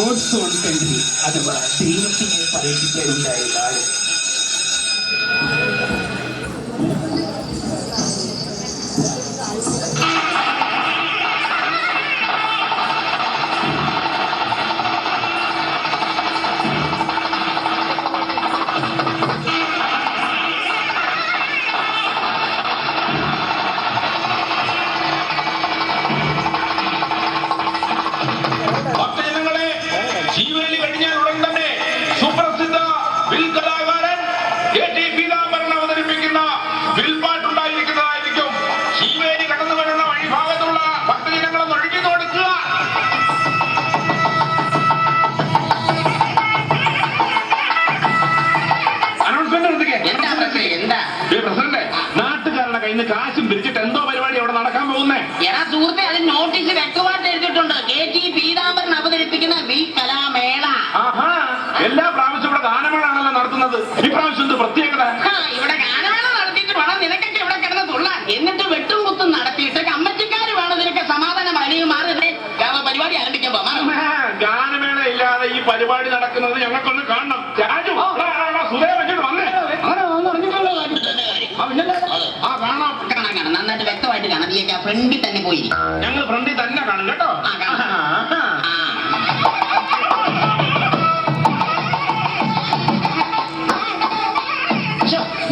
God's own country അഥവാ ദൈവത്തിനെ പരീക്ഷിക്കാനുണ്ടായ നാട്. ശീവേലി കഴിഞ്ഞാൽ ഉടൻ തന്നെ സുപ്രസിദ്ധ വിൽ കലാകാരൻ KT പീതാംബരൻ അവതരിപ്പിക്കുന്ന വിൽപ്പാട്ടുണ്ടായിരിക്കുന്നതായിരിക്കും. ശീവേലി കടന്നു വരുന്ന വഴിഭാഗത്തുള്ള ഭക്തജനങ്ങളെ ഒഴുകി കൊടുക്കുക. പ്രസിഡന്റ്, നാട്ടുകാരുടെ കയ്യിൽ നിന്ന് കാശും പിരിച്ചിട്ട് എന്തോ പരിപാടി അവിടെ നടക്കാൻ പോകുന്നേ? സുഹൃത്തെ, അതിന് നോട്ടീസ് വ്യക്തമായിട്ട് എഴുതിയിട്ടുണ്ട്. KT പീതാംബരൻ അവതരിപ്പിക്കുന്ന വിൽ കലാമേള. എല്ലാ പ്രാവശ്യം ഇവിടെ ഗാനമേളാണല്ലോ നടത്തുന്നത്. ഇപ്രാവശ്യം എന്ത് പ്രത്യേകത? ഇവിടെ ഗാനമേള നടത്തിയിട്ട് വേണം നിനക്കൊക്കെ ഇവിടെ കിടന്ന് തുള്ളാൻ. എന്നിട്ട് വെട്ടും കുത്തും നടത്തിയിട്ട് കമ്മറ്റിക്കാര് വേണം നിനക്ക് സമാധാനം അലിയുമാറി പരിപാടി ആരംഭിക്കാൻ പോകാം. ഗാനമേള ഇല്ലാതെ ഈ പരിപാടി നടക്കുന്നത് ഞങ്ങൾക്കൊന്ന് കാണണം. രാജു, സുധേ വെച്ചിട്ട് വന്നേ. കാണാം, നന്നായിട്ട് വ്യക്തമായിട്ട് കാണാം. നീ ഫ്രണ്ടിൽ തന്നെ പോയി. ഞങ്ങൾ ഫ്രണ്ടിൽ തന്നെ കാണും കേട്ടോ.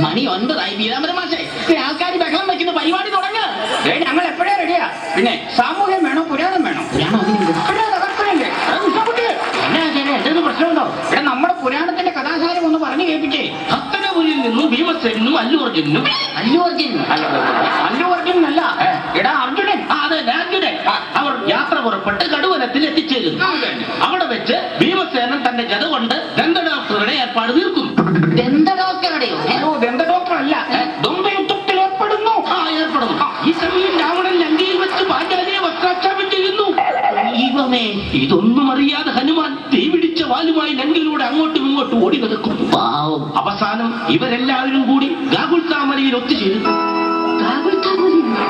മണി 9 പീതാംബരൻ മാഷേ, ആൾക്കാർ ബഹളം വെക്കുന്ന പരിപാടി തുടങ്ങുക. ഞങ്ങൾ എപ്പോഴാ റെഡിയാ. പിന്നെ സാമൂഹ്യം വേണോ പുരാണം വേണോ? എന്തെങ്കിലും പ്രശ്നമുണ്ടോ? ഇവിടെ നമ്മുടെ പുരാണത്തിന്റെ കഥാസാരം ഒന്ന് പറഞ്ഞു കേൾപ്പിച്ചേ. ഹസ്തനപുരിയിൽ നിന്നും ഭീമസേനും അല്ലു അർജുനും അല്ല എടാ അർജുനൻ. അതെ, അർജുനൻ. അവർ യാത്ര പുറപ്പെട്ട് കടുവനത്തിൽ എത്തിച്ചേരുന്നു. അവിടെ വെച്ച് ഭീമസേനൻ തന്റെ ജത കൊണ്ട് ദന്തഡോക്ടറുടെ ഏർപ്പാട് തീർക്കുന്നു. ദന്തഡോക്ടറുടെയോ? ദന്തഡോക്ടർ അല്ല, ദന്തയുദ്ധത്തിൽ ഏർപ്പെടുന്നു. ഈ സമയം രാവണൻ ലങ്കയിൽ വെച്ച് പാഞ്ചാലിയെ വസ്ത്രാക്ഷേപം ചെയ്യുന്നു. ദൈവമേ, ഇതൊന്നും അറിയാതെ ഹനുമാൻ തീപിടിച്ച വാലുമായി ലങ്കയിലൂടെ അങ്ങോട്ടും ഇങ്ങോട്ടും ഓടി നടക്കും. പാവം. അവസാനം ഇവരെല്ലാവരും കൂടി ഗാഗുൽത്താമലയിൽ ഒത്തുചേരുന്നു.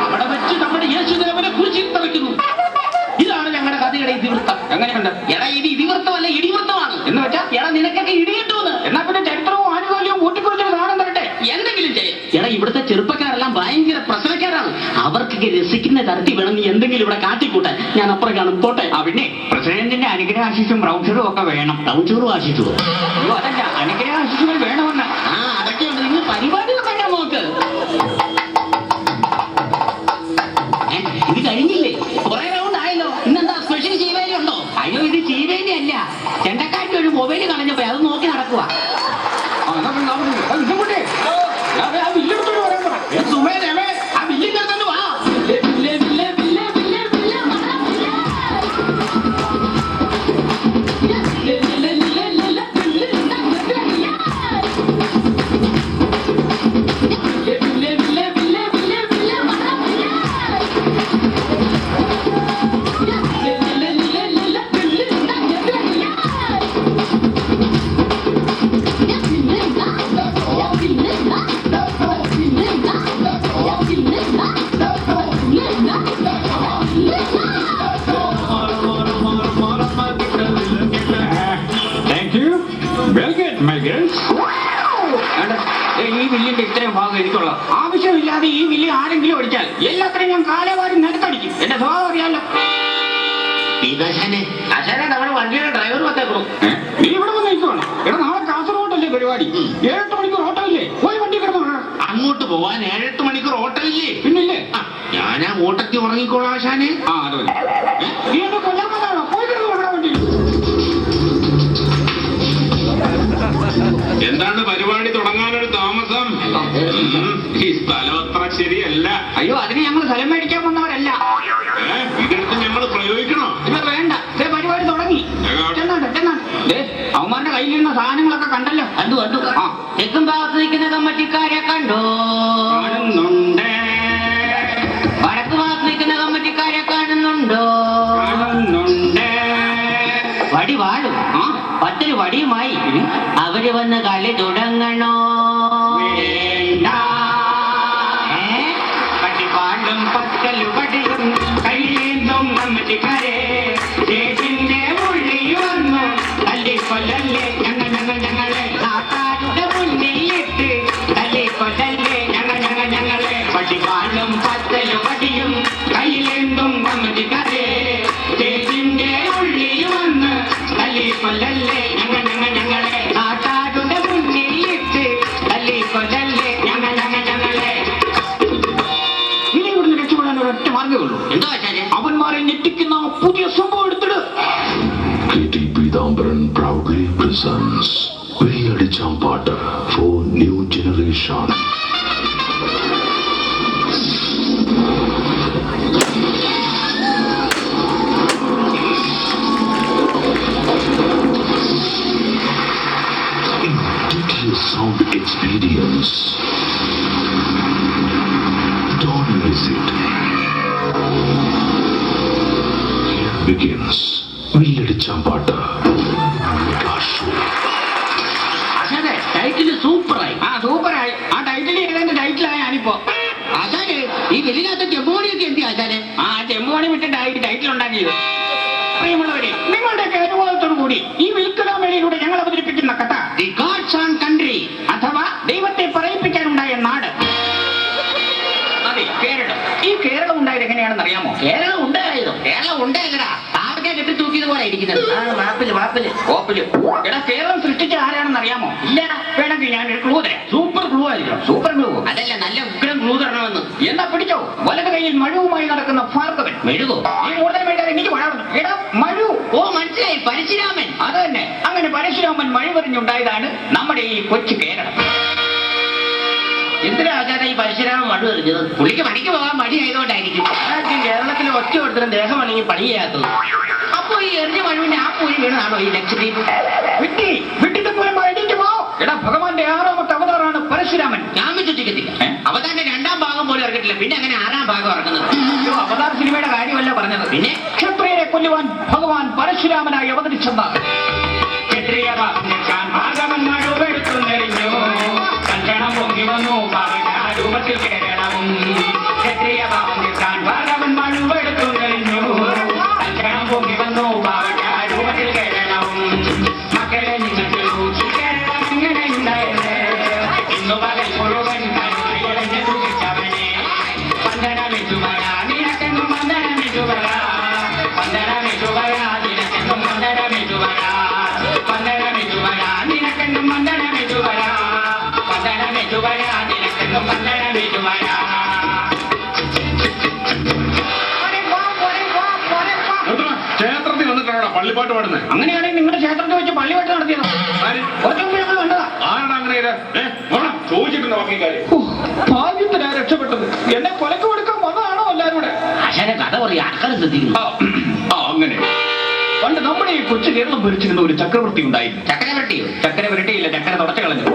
അവിടെ വെച്ച് നമ്മുടെ യേശുദേവനെ കുറിച്ചിട്ടറിക്കുന്നു. ഇതാണ് ഞങ്ങളുടെ കഥയുടെ ഇതിവൃത്തം. എങ്ങനെയുണ്ട്? എടാ, ഇത് ഇതിവൃത്തമല്ല, ഇടിവൃത്തമാണ്. എന്ന് വെച്ചാ എടാ, നിനക്കൊക്കെ ഇടിയിട്ടുന്ന്. എന്നാ പിന്നെ ചരിത്രവും ആനുകൂല്യവും കൂട്ടിക്കുറിച്ചൊരു കാണാൻ തരട്ടെ. എന്തെങ്കിലും ചെയ്യും. എടാ, ഇവിടുത്തെ ചെറുപ്പക്കാരെല്ലാം ഭയങ്കര പ്രശ്നക്കാരാണ്. അവർക്കൊക്കെ രസിക്കുന്ന തരത്തിൽ വേണം നീ എന്തെങ്കിലും ഇവിടെ കാട്ടിക്കൂട്ടാൻ. ഞാൻ അപ്പുറം കാണും. പോട്ടെ. പിന്നെ പ്രസിഡന്റിന്റെ അനുഗ്രഹാശിസും ബ്രൗഷറും ഒക്കെ വേണം. ബ്രൗഷറും ആശിച്ചു. അതല്ല, അനുഗ്രഹാശിസുകൾ വേണമെന്ന്. അതൊക്കെയുണ്ട്. നിങ്ങൾ പരിപാടി തുടങ്ങാൻ നോക്ക്. ഇത് കഴിഞ്ഞില്ലേ? കുറെ റൗണ്ട് ആയല്ലോ. ഇന്നെന്താ സ്പെഷ്യൽ ചീവേലി ഉണ്ടോ? അയ്യോ, ഇത് ചീവേലി അല്ല. ചെണ്ടക്കാരുടെ ഒരു മൊബൈൽ കളഞ്ഞപ്പോ അത് നോക്കി നടക്കുക. സുമേരമേ, ആ ബില്ലിന്റെ അടുത്ത് വാ. ഈ വില്ലിന്റെ ഇത്രയും ഭാഗം എനിക്കുള്ള. ആവശ്യമില്ലാതെ ഈ വില്ല് ആരെങ്കിലും അടിച്ചാൽ എല്ലാത്തിനും ഞാൻ കാലവാരി നിലത്തടിക്കും. എന്റെ സ്വഭാവം അറിയാലോ. നമ്മുടെ വണ്ടിയുടെ ഡ്രൈവർ വന്നേക്കണു. നീ ഇവിടെ വന്ന് നിൽക്കുവാണ്. എടാ, നാളെ കാസർഗോഡല്ലേ പരിപാടി? 7-8 മണിക്കൂർ ഓട്ടോ ഇല്ലേ? പോയി വണ്ടി കിടന്നു. അങ്ങോട്ട് പോവാൻ 7-8 മണിക്കൂർ ഓട്ടം ഇല്ലേ? പിന്നില്ലേ? ഞാൻ ആ ഓട്ടത്തിൽ ഉറങ്ങിക്കോളാം ആശാനെ. അത് നീ എന്നെ കൊല്ലാൻ വന്നാണോ? പോയി കിടന്നു വണ്ടി. എന്താണ് പരിപാടി തുടങ്ങാനൊരു താമസം? ഈ സ്ഥലം അത്ര ശരിയല്ല. അയ്യോ, അതിന് ഞങ്ങൾ സ്ഥലം മേടിക്കാൻ വന്നവരല്ല. ഇതെടുത്ത് ഞങ്ങൾ പ്രയോഗിക്കണോ? ഇത് വേണ്ട. പരിപാടി തുടങ്ങി. അവന്മാരുടെ കയ്യിലിരുന്ന സാധനങ്ങളൊക്കെ കണ്ടല്ലോ. കണ്ടു. തെക്കും ഭാഗത്ത് നിൽക്കുന്ന കമ്മറ്റിക്കാരെ കണ്ടോ? കാണുന്നുണ്ട്. വടക്ക് ഭാഗത്ത് നിൽക്കുന്ന കമ്മറ്റിക്കാരെ കാണുന്നുണ്ടോ? കാണുന്നുണ്ട്. വടി വാഴും. 10 വടിയുമായി അവര് വന്ന് കളി തുടങ്ങണോ? വേണ്ട. പട്ടിപ്പാടും പക്കലുപടിയും കയ്യേന്തും കമ്മറ്റിക്കാരെ ചേച്ചിന്റെ ഉള്ളി വന്നു പറഞ്ഞിരിക്കുന്ന ആ പുതിയ സംഭവം എടുത്തിട്. KT Pidambaran proudly presents Villadichampatta for new generation. Tedious sound experience. Don't miss it. Here begins Villadichampatta. Mega show. അതെ, ടൈറ്റില് സൂപ്പറായി. സൂപ്പറായി. ആ ടൈറ്റിൽ ഏതാണ്ട് ടൈറ്റിലായ ഞാനിപ്പോ. അതെ, ഈ വെളിയിനകത്ത് ചെമ്പോണിയൊക്കെ എന്ത് ആശാനെ? ചെമ്പുപണി വിട്ടിട്ടായി ടൈറ്റിൽ ഉണ്ടാക്കിയത്. പ്രിയമുള്ളവരെ, നിങ്ങളുടെയൊക്കെ അനുഭവത്തോടു കൂടി ഈ വിൽക്കലാമേളയിലൂടെ ഞങ്ങൾ അവതരിപ്പിക്കുന്ന കഥ ദി ഗോഡ്സ് ഓൺ കൺട്രി, അഥവാ ദൈവത്തെ പറയിപ്പിക്കാനുണ്ടായ നാട്. അതെ, കേരളം. ഈ കേരളം ഉണ്ടായത് എങ്ങനെയാണെന്ന് അറിയാമോ? കേരളം ഉണ്ടായതോ? കേരളം ഉണ്ടായല്ലടാ, താഴെ കെട്ടി തൂക്കിയത് പോലെ ഇരിക്കുന്നത്. ഓപ്പില്. എടാ, കേരളം സൃഷ്ടിച്ച ആരാണെന്ന് അറിയാമോ? ഇല്ല. വേണമെങ്കിൽ ഞാനൊരു ക്ലൂ തരാം. സൂപ്പർ ക്ലൂ ആയിരിക്കും. സൂപ്പർ ക്ലൂ അതല്ല, നല്ല ഉഗ്രം ക്ലൂ തരണമെന്ന്. എന്നാ പിടിച്ചോ. വലത് കയ്യിൽ മഴുവുമായി നടക്കുന്ന ഭാർഗവൻ. മെഴുകോ? ഈ കൂടുതൽ വേണ്ടത് എനിക്ക് വളർന്നു. എടാ, മഴു. ഓ, മനസ്സിലായി, പരശുരാമൻ. അത് തന്നെ. അങ്ങനെ പരശുരാമൻ മഴുവെറിഞ്ഞുണ്ടായതാണ് നമ്മുടെ ഈ കൊച്ചു കേരളം. എന്തിനാ ആചാര ഈ പരശുരാമൻ മഴ എറിഞ്ഞത്? പുള്ളിക്ക് പണിക്ക് പോകാൻ മടി ആയതുകൊണ്ടായിരിക്കും. കേരളത്തിലെ ഒറ്റ ഒരുത്തരം ദേഹമാണെങ്കിൽ പണി ചെയ്യാത്തത്. അപ്പൊ ഈ എറിഞ്ഞ മഴുവിന്റെ ആ പൂരി വീണതാണോ ഈ ലക്ഷദ്വീപ്? എടാ, ഭഗവാന്റെ 6ാമത്തെ അവതാറാണ് പരശുരാമൻ. ഞാൻ ചുറ്റിക്കത്തില്ല. അവതാന്റെ 2ാം ഭാഗം പോലും ഇറക്കിട്ടില്ല, പിന്നെ അങ്ങനെ 6ാം ഭാഗം ഇറക്കുന്നത്? അവതാർ സിനിമയുടെ കാര്യമല്ല പറഞ്ഞത്. പിന്നെ ക്ഷത്രിയരെ കൊല്ലുവാൻ ഭഗവാൻ പരശുരാമനായി അവതരിച്ചെന്നാണ്. ക്ഷേത്രത്തിൽ വന്നിട്ടാണ് പള്ളിപ്പാട്ട് പാടുന്നത്. അങ്ങനെയാണെങ്കിൽ നിങ്ങളുടെ ക്ഷേത്രത്തിൽ വെച്ച് പള്ളിപ്പാട്ട് നടത്തിയത് കണ്ടതാ. ആരാണ് അങ്ങനെ ചോദിച്ചിട്ടുണ്ട് ബാക്കിക്കാര്. ഭാഗ്യത്തിനാ രക്ഷപ്പെട്ടത്. എന്നെ കൊലക്ക് കൊടുക്കാൻ വന്നതാണോ എല്ലാരും കൂടെ? ആശാനെ കഥ പറയും, ആൾക്കാർ ശ്രദ്ധിക്കുന്നു. അങ്ങനെ പണ്ട് നമ്മുടെ ഈ കൊച്ചു കേരളം ഭരിച്ചിരുന്ന ഒരു ചക്രവർത്തി ഉണ്ടായിരുന്നു. ചക്രവർത്തിയോ? ചക്രവരട്ടിയില്ല, ചക്ര തുടച്ചു കളഞ്ഞു.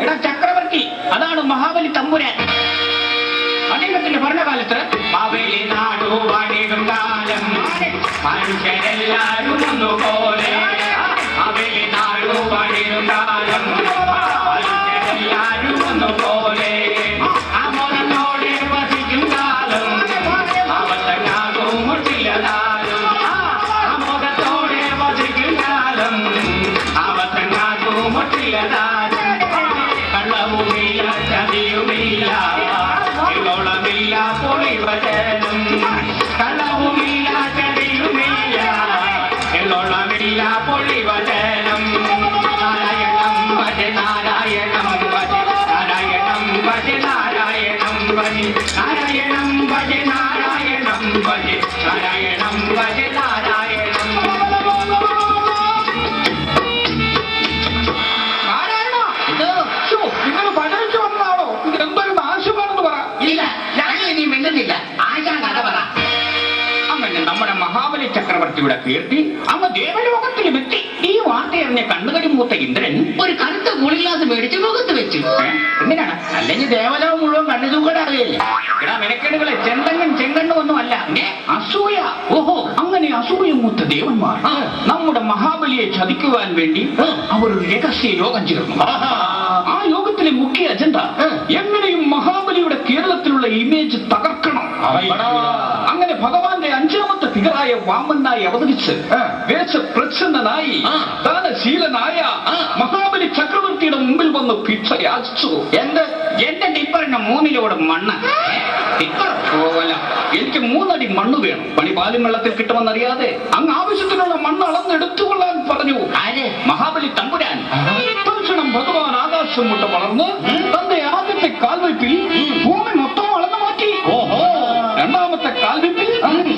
എടാ, ചക്രവർത്തി അതാണ് മഹാബലി തമ്പുരാൻ. അദ്ദേഹത്തിന്റെ ഭരണകാലത്ത് മാവേലി നാടു വാണിടും കാലം മനുഷ്യരെല്ലാരും ഒന്നുപോലെ. മാവേലി നാടു വാണിടും കാലം മനുഷ്യരെല്ലാരും ഒന്നുപോലെ. അമോനോടെ വസിക്കും കാലം അവസനാകും മുട്ടില്ലതാലും. അമോദത്തോടെ വസിക്കും കാലം അവസനാകും മുട്ടില്ലതാലും. കള്ളവുമില്ല, ചതിയുമില്ല, ില്ല പൊളിവചനം. കളവുമില്ല, ചതിയുമില്ല, എള്ളോളമില്ല പൊളിവചനം. നാരായണം ഭജ, നാരായണം ഭജ, നാരായണം ഭജ, നാരായണം ഭജ, നാരായണം ഭജ, നാരായണം ഭജ, നാരായണം ഭജ, നാരായണം. നിങ്ങൾ ഭജനിച്ചു വന്നതാണോ? എന്തൊരു നാശമാണെന്ന് പറ. ഇല്ല, ഞാൻ ഇനി മിണ്ടുന്നില്ല. ആശാൻ കഥ പറ. അങ്ങനെ നമ്മുടെ മഹാബലി ചക്രവർത്തിയുടെ കീർത്തി അങ്ങ് ദേവലോകത്തിലും എത്തി. ഈ വാർത്തയറിഞ്ഞ കണ്ണുകടി മൂത്ത ഇന്ദ്രൻ ഒരു കറുത്ത കൂളി ഗ്ലാസ് മേടിച്ച് മുഖത്ത് വെച്ചു. എന്തിനാണ്? അല്ലെങ്കിൽ ദേവലോകം മുഴുവൻ കണ്ണുതൂക്കട അറിയില്ല. എടാ മെനക്കേടുകളെ, ചെന്തങ്ങും ചെങ്കണ്ണും ഒന്നും അല്ല, അസൂയ. ഓഹോ, അങ്ങനെ അസൂയ മൂത്ത ദേവന്മാർ നമ്മുടെ മഹാബലിയെ ചതിക്കുവാൻ വേണ്ടി അവർ ഒരു രഹസ്യ യോഗം ചേർന്നു. ആ യോഗത്തിലെ മുഖ്യ അജണ്ട എങ്ങനെയും മഹാബലിയുടെ കേരളത്തിലുള്ള ഇമേജ് തകർക്കണം. അങ്ങനെ ഭഗവാന്റെ 5ാമത്തെ ഫിഗറായ വാമനായി അവതരിച്ച് വേഷപ്രച്ഛന്നനായി ദാനശീലനായ മഹാബലി ചക്രവർത്തിയുടെ മുമ്പിൽ വന്ന് ഭിക്ഷ യാചിച്ചു. എന്റെ ടിപ്പറിന് 3 ലോഡ് മണ്ണ്. ടിപ്പറല്ല, എനിക്ക് 3 അടി മണ്ണ് വേണം. പണിപാലും വെള്ളത്തിൽ കിട്ടുമെന്നറിയാതെ അങ്ങ് ആവശ്യത്തിനുള്ള മണ്ണ് അളന്നെടുത്തുകൊള്ളാൻ പറഞ്ഞു. ആര്? മഹാബലി തമ്പുരാൻ. തൽക്ഷണം ഭഗവാൻ ആകാശം മുട്ട വളർന്ന് തന്റെ ആദ്യത്തെ കാൽവയ്പിൽ ഭൂമി മൊത്തം അളന്നു മാറ്റി. 2ാമത്തെ കാൽവയ്പിൽ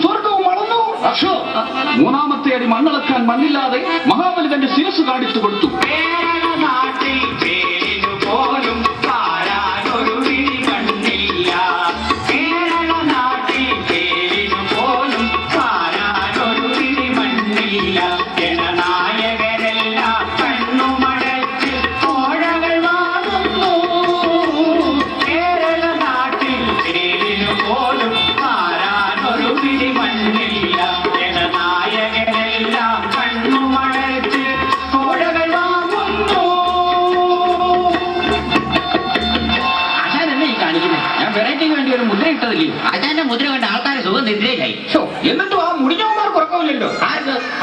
സ്വർഗവും അളന്നു. മൂന്നാമത്തെ അടി മണ്ണളക്കാൻ മണ്ണില്ലാതെ മഹാബലി തന്റെ ശിരസ് കാണിച്ചു കൊടുത്തു. പോലും പാരാനൊരു വിളി കണ്ടില്ല. കേരള നാട്ടിൽ പേരിനു പോലും പാരാനൊരു വിളി മണ്ണില്ല. ജനനായകരെല്ലാം കണ്ണുമടച്ച് കോഴകൾ വാങ്ങുന്നു. കേരള നാട്ടിൽ പേരിനു പോലും പാരാനൊരു വിളി മണ്ണില്ല. ജനനായകരെല്ലാം കണ്ണുമടച്ച് കോഴകൾ വാങ്ങുന്നു. ഞാൻ വെറൈറ്റിക്ക് വേണ്ടി ഒരു മുദ്ര ഇട്ടതില്ലേ? അച്ഛന്റെ മുദ്ര കണ്ട ആൾക്കാരെ സുഖം നിദ്രയായി. എന്നിട്ടും ആ മുടിഞ്ഞവന്മാർ കുറക്കമില്ലല്ലോ.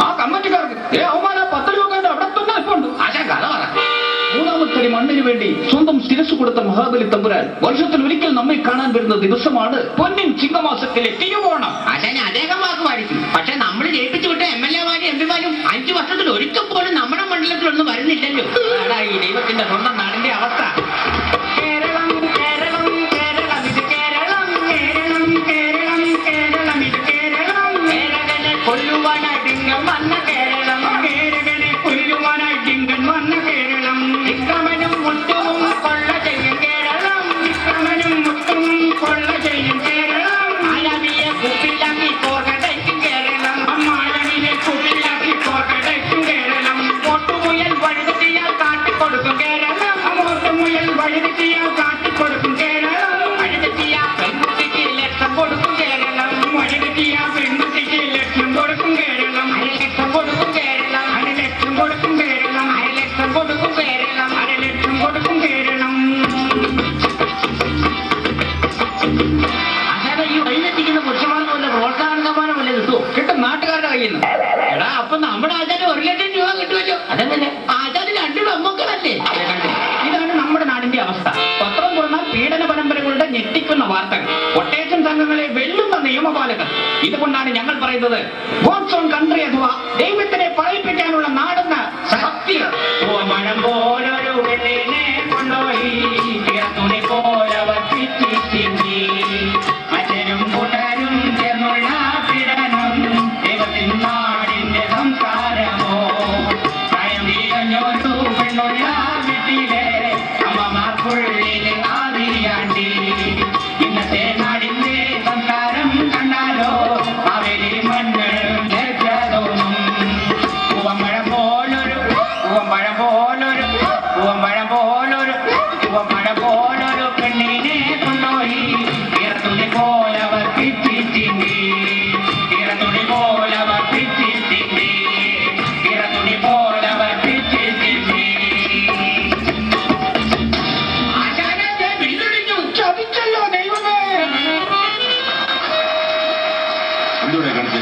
ആ കമ്മിറ്റിക്കാർക്ക് അവമാന 10 രൂപ അവിടെ തന്നെ ഇപ്പുണ്ട്. ആശാൻ കഥ പറ. മൂന്നാമത്തെ മണ്ണിന് വേണ്ടി സ്വന്തം ശിരസ് കൊടുത്ത മഹാബലി തമ്പുരാൻ വർഷത്തിൽ ഒരിക്കൽ നമ്മെ കാണാൻ വരുന്ന ദിവസമാണ് പൊന്നിൻ ചിങ്ങമാസത്തിലെ തിരുവോണം. ആശാനെ അദ്ദേഹം വാക്ക് പാലിക്കും. പക്ഷെ നമ്മൾ ജയിപ്പിച്ചു വിട്ട MLA-മാരും MP-മാരും 5 വർഷത്തിൽ ഒരിക്കൽ പോലും നമ്മുടെ മണ്ഡലത്തിലൊന്നും വരുന്നില്ലല്ലോ. അതാ ഈ ദൈവത്തിന്റെ സ്വന്തം നാടിന്റെ അവസ്ഥ. കേരളം കേരളം കേരളം ഇത് കേരളം. കേരളം കേരളം കേരളം ഇത് കേരളം. കേരളനെ കൊല്ലുവാനായി ഡിങ്കൻ വന്ന കേരളം. കേരളനെ കൊല്ലുവാനായി ഡിങ്കൻ വന്ന കേരളം. വിക്രമനും മുത്തും കൊള്ള ചെയ്യും കേരളം. വിക്രമനും മുത്തും കൊള്ള ചെയ്യും കേരളം. മായാവിയെ കുപ്പിലാക്കി കോർക്കടയ്ക്കും കേരളം. മായാവിയെ കുപ്പിലാക്കി കോർക്കടയ്ക്കും കേരളം. ഓട്ടുമുയൽ വഴുതിയാൽ കാട്ടിക്കൊടുക്കും കേരളം. ഓട്ടുമുയൽ വഴുതിയാൽ കാട്ടിക്കൊടുക്കും കേരളം. വഴുതിയ പെൺകുട്ടിക്ക് ലക്ഷം കൊടുക്കും കേരളം. വഴുതിയ പെൺകുട്ടിക്ക് ലക്ഷം കൊടുക്കും കേരളം. 1 ലക്ഷം കൊടുക്കും കേരളം. 1 ലക്ഷം കൊടുക്കും കേരളം. 1 ലക്ഷം കൊടുക്കും കേരളം. 1 ലക്ഷം കൊടുക്കും കേരളം. ആശാനെ ഈ വഴിതെറ്റിക്കുന്ന പുരുഷന്മാർക്ക് വല്ല പ്രോത്സാഹന സമ്മാനം വല്ല കിട്ടുമോ? കിട്ടും നാട്ടുകാരുടെ കയ്യിൽ നിന്ന്. എടാ അപ്പൊ നമ്മുടെ ആചാരം 1 ലക്ഷം രൂപ കിട്ടുമല്ലോ. അതെങ്ങനെ? ആചാരം 2 പെമ്മക്കളല്ലേ? ഇതാണ് നമ്മുടെ നാടിന്റെ അവസ്ഥ. പത്രം തുറന്നാൽ പീഡന പരമ്പരകളുടെ ഞെട്ടിക്കുന്ന വാർത്തകൾ, കൊട്ടേഷൻ സംഘങ്ങളെ വെല്ലുന്ന നിയമപാലകർ. ഇതുകൊണ്ടാണ് ഞങ്ങൾ പറയുന്നത് ഗോഡ്സ് ഓൺ കൺട്രി അഥവാ ദൈവത്തിനെ പറയിപ്പിക്കാനുള്ള നാടെന്ന് സത്യം. ഓമനം പോലൊരു പെണ്ണിനെ കൊണ്ടുപോയി തുണി പോലവർ പിച്ചിച്ചിന്തി. അച്ഛനും കൂട്ടരും ചേർന്നുള്ള പീഡനം ദൈവത്തിൻ നാടിന്റെ സംസാരമോ. പ്രായം തികഞ്ഞൊരു പെണ്ണുള്ള വീട്ടിലെ അമ്മമാർക്കുള്ളിൽ ആദിയാണ്ടി. ഇന്നത്തെ നാടിന്റെ സംസാരം കണ്ടാലോ അവരി മണ്ണിൽ ലജ്ജ തോന്നും. പൂവമ്പഴം പോലൊരു പൂവമ്പഴം പോലൊരു പൂവമ്പഴം പോലൊരു പൂവമ്പഴം പോലൊരു പെണ്ണിനെ കൊണ്ടുപോയി ഇറത്തുണി പോലവർ പിച്ചിച്ചിന്തി. ഇറത്തുണി പോലവർ പിച്ചിച്ചിന്തി. ഇറത്തുണി പോലവർ പിച്ചിച്ചിന്തി. ആശാനെ ബില്ലൊടിഞ്ഞു. ചതിച്ചല്ലോ ദൈവമേ. എന്തുകൂടെ കാണിച്ചേ?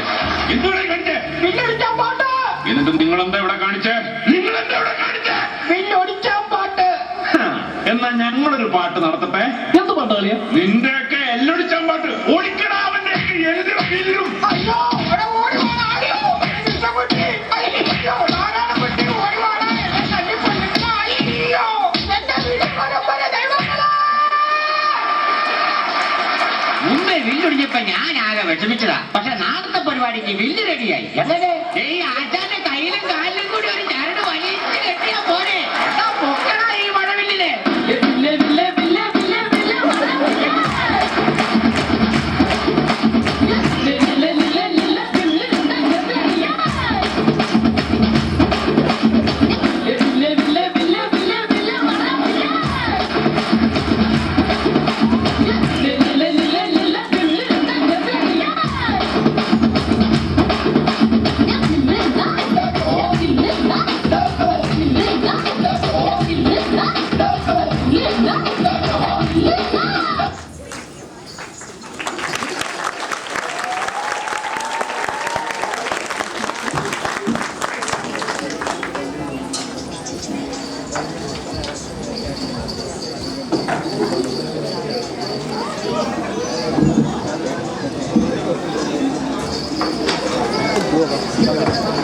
എന്തുകൂടെ കാണിച്ചേ? വില്ലൊടിച്ചാൻ പാട്ട്. എന്നിട്ടും നിങ്ങളെന്താ ഇവിടെ കാണിച്ചേ? നിങ്ങളെന്താ ഇവിടെ കാണിച്ചേ? വില്ലൊടിച്ചാൻ പാട്ട്. എന്നാ ഞങ്ങളൊരു പാട്ട് നടത്തട്ടെ. എന്ത് പാട്ട് കളിയാ? നിന്റെയൊക്കെ എല്ലൊടിച്ചാൻ പാട്ട്. ഓടിക്കടാ അവന്റെയൊക്കെ എഴുതി ബില്ലും. അയ്യോ അവിടെ ഓടി വാടാ, അയ്യോ, രക്ഷപ്പെട്ടി. അയ്യോ, നാരായണപ്പെട്ടി, ഓടി വാടാ, എന്നെ തല്ലിക്കൊല്ലുന്നു. അയ്യോ, എന്റെ വിളിപ്പരമ്പര ദൈവങ്ങളെ. മുമ്പേ വില്ലൊടിഞ്ഞപ്പോ ഞാൻ ആകെ വിഷമിച്ചതാ. പക്ഷെ നാളത്തെ പരിപാടിക്ക് വില്ല് റെഡിയായി. എങ്ങനെ? ഈ ആശാന്റെ കയ്യിലും കാലിലും കൂടി ഒരു ചരട് വലിച്ചു കെട്ടിയാ പോരെ. എന്താ പൊക്കടാ ഈ മഴവില്ലിനെ. വില്ല്, വില്ല്, വില്ല്, വില്ല്, വില്ല്, Gracias.